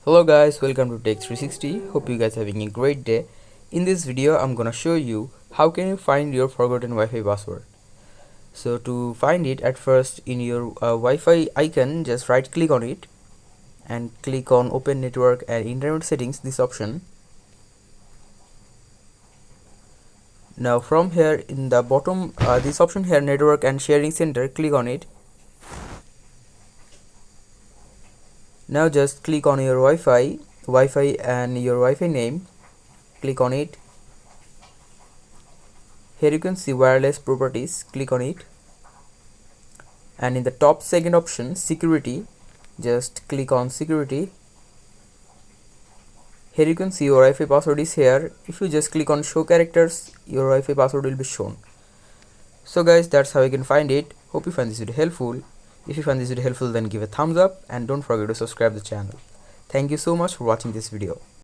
Hello guys, welcome to Tech 360. Hope you guys are having a great day. In this video I'm gonna show you how can you find your forgotten Wi-Fi password. So to find it, at first in your Wi-Fi icon, just right click on it and click on open network and internet settings, this option. Now from here in the bottom, this option here, network and sharing center, click on it. Now just click on your Wi-Fi and your Wi-Fi name, click on it. Here you can see wireless properties, click on it, and in the top second option, security, just click on security. Here you can see your Wi-Fi password is here. If you just click on show characters, your Wi-Fi password will be shown. So guys, that's how you can find it. Hope you find this video helpful. If you find this video helpful, then give a thumbs up and don't forget to subscribe the channel. Thank you so much for watching this video.